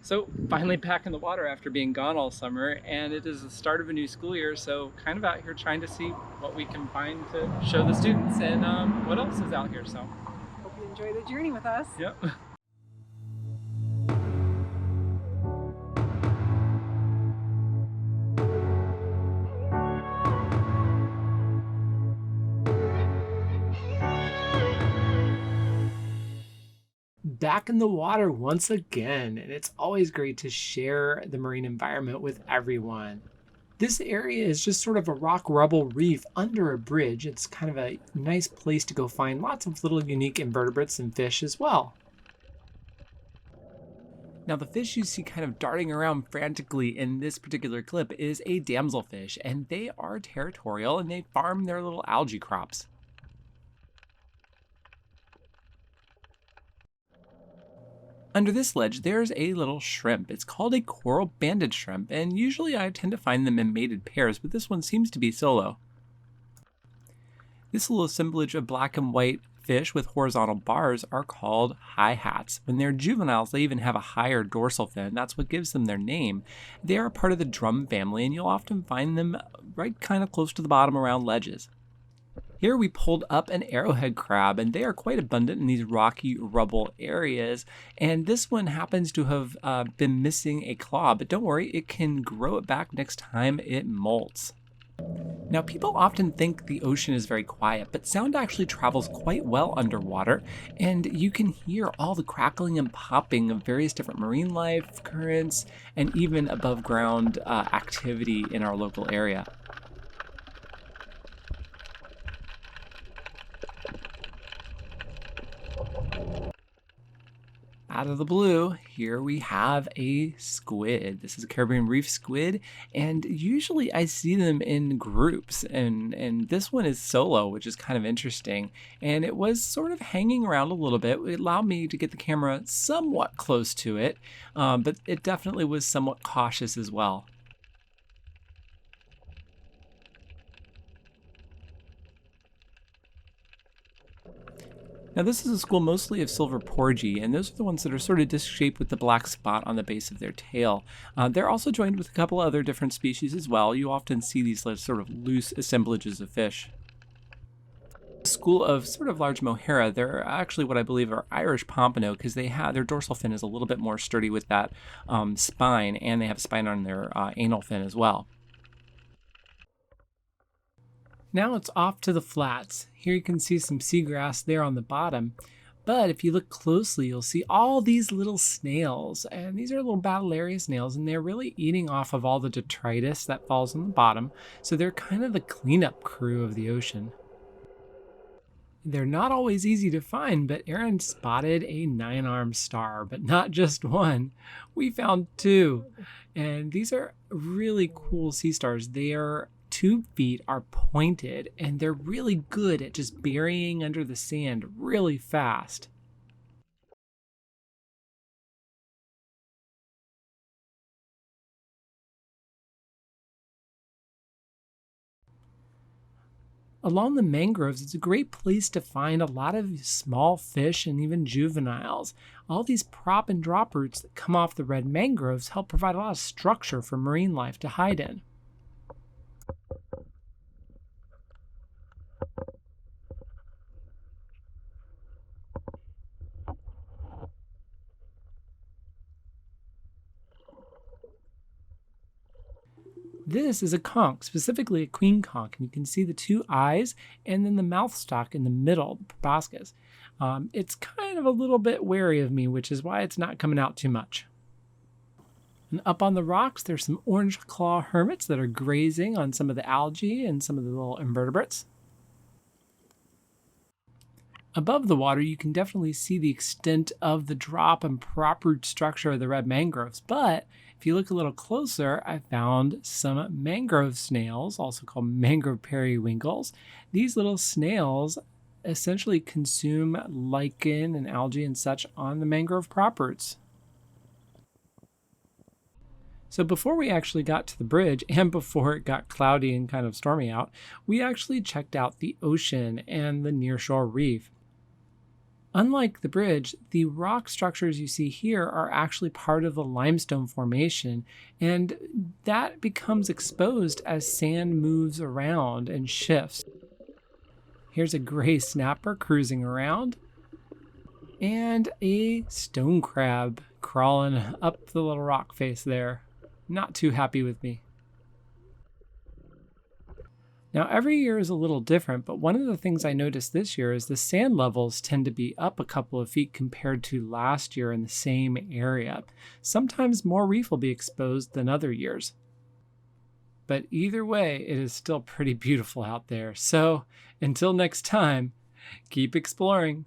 So finally back in the water after being gone all summer, and it is the start of a new school year, so kind of out here trying to see what we can find to show the students and what else is out here. So, Hope you enjoy the journey with us. yep. Back in the water once again, and it's always great to share the marine environment with everyone. This area is just sort of a rock rubble reef under a bridge. It's kind of a nice place to go find lots of little unique invertebrates and fish as well. Now, the fish you see kind of darting around frantically in this particular clip is a damselfish, and they are territorial and they farm their little algae crops. Under this ledge, there's a little shrimp. It's called a coral banded shrimp, and usually I tend to find them in mated pairs, but this one seems to be solo. This little assemblage of black and white fish with horizontal bars are called high hats. When they're juveniles, they even have a higher dorsal fin. That's what gives them their name. They are part of the drum family, and you'll often find them right kind of close to the bottom around ledges. Here we pulled up an arrowhead crab, and they are quite abundant in these rocky rubble areas. And this one happens to have been missing a claw, but don't worry, it can grow it back next time it molts. Now, people often think the ocean is very quiet, but sound actually travels quite well underwater, and you can hear all the crackling and popping of various different marine life, currents, and even above ground activity in our local area. Out of the blue, here we have a squid. This is a Caribbean reef squid, and usually I see them in groups, and this one is solo, which is kind of interesting. And it was sort of hanging around a little bit. It allowed me to get the camera somewhat close to it, but it definitely was somewhat cautious as well. Now this is a school mostly of silver porgy, and those are the ones that are sort of disc-shaped with the black spot on the base of their tail. They're also joined with a couple other different species as well. You often see these sort of loose assemblages of fish. School of sort of large mohair, they're actually what I believe are Irish pompano because they have their dorsal fin is a little bit more sturdy with that spine, and they have a spine on their anal fin as well. Now it's off to the flats. Here you can see some seagrass there on the bottom. But if you look closely, you'll see all these little snails. And these are little Batellaria snails, and they're really eating off of all the detritus that falls on the bottom. So they're kind of the cleanup crew of the ocean. They're not always easy to find, but Aaron spotted a nine-armed star, but not just one. We found two. And these are really cool sea stars. Their tube feet are pointed, and they're really good at just burying under the sand really fast. Along the mangroves, it's a great place to find a lot of small fish and even juveniles. All these prop and drop roots that come off the red mangroves help provide a lot of structure for marine life to hide in. This is a conch, specifically a queen conch, and you can see the two eyes and then the mouth stalk in the middle, the proboscis. It's kind of a little bit wary of me, which is why it's not coming out too much. And up on the rocks, there's some orange claw hermits that are grazing on some of the algae and some of the little invertebrates. Above the water, you can definitely see the extent of the drop and prop root structure of the red mangroves. But if you look a little closer, I found some mangrove snails, also called mangrove periwinkles. These little snails essentially consume lichen and algae and such on the mangrove prop roots. So before we actually got to the bridge and before it got cloudy and kind of stormy out, we actually checked out the ocean and the nearshore reef. Unlike the bridge, the rock structures you see here are actually part of the limestone formation, and that becomes exposed as sand moves around and shifts. Here's a gray snapper cruising around, and a stone crab crawling up the little rock face there. Not too happy with me. Now, every year is a little different, but one of the things I noticed this year is the sand levels tend to be up a couple of feet compared to last year in the same area. Sometimes more reef will be exposed than other years. But either way, it is still pretty beautiful out there. So, until next time, keep exploring.